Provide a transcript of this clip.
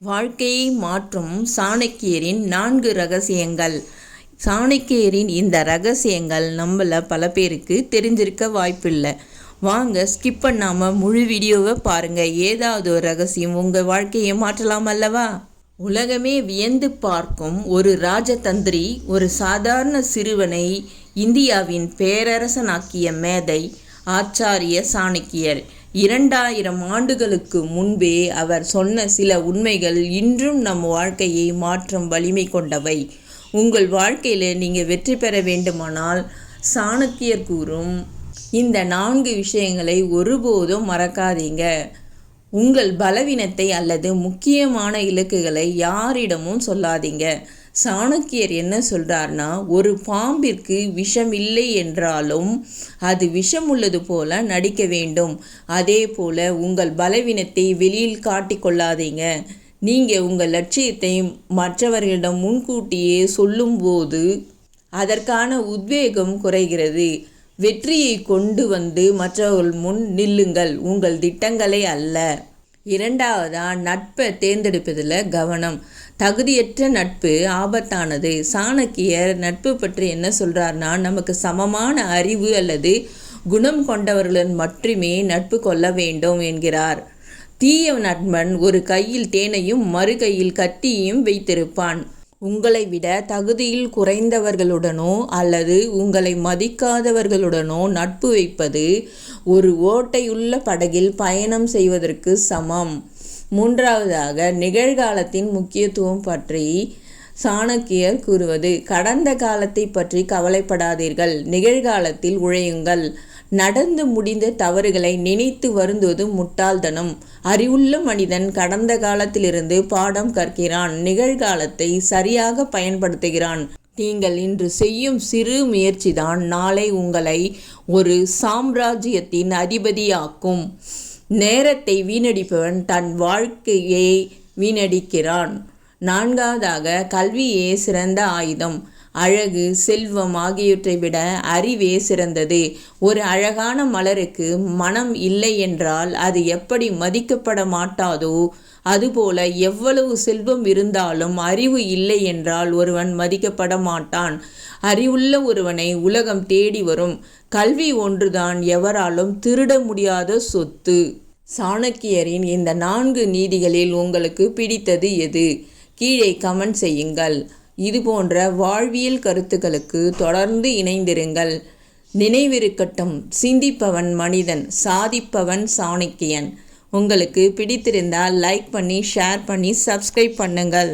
வாழ்க்கையை மாற்றும் சாணக்கியரின் 4 ரகசியங்கள். சாணக்கியரின் இந்த ரகசியங்கள் நம்மள பல பேருக்கு தெரிஞ்சிருக்க வாய்ப்பில்லை. வாங்க ஸ்கிப் பண்ணாமல் முழு வீடியோவை பாருங்கள். ஏதாவது ஒரு ரகசியம் உங்கள் வாழ்க்கையை மாற்றலாம் அல்லவா? உலகமே வியந்து பார்க்கும் ஒரு ராஜதந்திரி, ஒரு சாதாரண சிறுவனை இந்தியாவின் பேரரசனாக்கிய மேதை ஆச்சாரிய சாணக்கியர். 2000 ஆண்டுகளுக்கு முன்பே அவர் சொன்ன சில உண்மைகள் இன்றும் நம் வாழ்க்கையை மாற்றும் வலிமை கொண்டவை. உங்கள் வாழ்க்கையில் நீங்கள் வெற்றி பெற வேண்டுமானால் சாணக்கியர் கூறும் இந்த 4 விஷயங்களை ஒருபோதும் மறக்காதீங்க. உங்கள் பலவீனத்தை அல்லது முக்கியமான இலக்குகளை யாரிடமும் சொல்லாதீங்க. சாணக்கியர் என்ன சொல்கிறார்னா, ஒரு பாம்பிற்கு விஷம் இல்லை என்றாலும் அது விஷம் உள்ளது போல நடிக்க வேண்டும். அதே போல் உங்கள் பலவீனத்தை வெளியில் காட்டிக்கொள்ளாதீங்க. நீங்கள் உங்கள் லட்சியத்தை மற்றவர்களிடம் முன்கூட்டியே சொல்லும்போது அதற்கான உத்வேகம் குறைகிறது. வெற்றியை கொண்டு வந்து மற்றவர்கள் முன் நில்லுங்கள், உங்கள் திட்டங்களை அல்ல. 2வதா, நட்பை தேர்ந்தெடுப்பதில் கவனம். தகுதியற்ற நட்பு ஆபத்தானது. சாணக்கியர் நட்பு பற்றி என்ன சொல்கிறார்னா, நமக்கு சமமான அறிவு அல்லது குணம் கொண்டவர்களுடன் மட்டுமே நட்பு கொள்ள வேண்டும் என்கிறார். தீய நண்பன் ஒரு கையில் தேனையும் மறு கையில் கத்தியையும் வைத்திருப்பான். உங்களை விட தகுதியில் குறைந்தவர்களுடனோ அல்லது உங்களை மதிக்காதவர்களுடனோ நட்பு வைப்பது ஒரு ஓட்டையுள்ள படகில் பயணம் செய்வதற்கு சமம். 3வதாக, நிகழ்காலத்தின் முக்கியத்துவம் பற்றி சாணக்கியர் கூறுவது, கடந்த காலத்தை பற்றி கவலைப்படாதீர்கள், நிகழ்காலத்தில் உழையுங்கள். நடந்து முடிந்த தவறுகளை நினைத்து வருந்துவது முட்டாள்தனம். அறிவுள்ள மனிதன் கடந்த காலத்திலிருந்து பாடம் கற்கிறான், நிகழ்காலத்தை சரியாக பயன்படுத்துகிறான். நீங்கள் இன்று செய்யும் சிறு முயற்சிதான் நாளை உங்களை ஒரு சாம்ராஜ்யத்தின் அதிபதியாக்கும். நேரத்தை வீணடிப்பவன் தன் வாழ்க்கையை வீணடிக்கிறான். 4வதாக, கல்வியே சிறந்த ஆயுதம். அழகு, செல்வம் ஆகியவற்றை விட அறிவே சிறந்தது. ஒரு அழகான மலருக்கு மனம் இல்லை என்றால் அது எப்படி மதிக்கப்பட மாட்டாதோ, அதுபோல எவ்வளவு செல்வம் இருந்தாலும் அறிவு இல்லை என்றால் ஒருவன் மதிக்கப்பட மாட்டான். அறிவுள்ள ஒருவனை உலகம் தேடி வரும். கல்வி ஒன்றுதான் எவராலும் திருட முடியாத சொத்து. சாணக்கியரின் இந்த 4 நீதிகளில் உங்களுக்கு பிடித்தது எது? கீழே கமெண்ட் செய்யுங்கள். இது போன்ற வாழ்வியல் கருத்துக்களுக்கு தொடர்ந்து இணைந்திருங்கள். நினைவிருக்கட்டும், சிந்திப்பவன் மனிதன், சாதிப்பவன் சாணக்கியன். உங்களுக்கு பிடித்திருந்தால் லைக் பண்ணி, ஷேர் பண்ணி, சப்ஸ்கிரைப் பண்ணுங்கள்.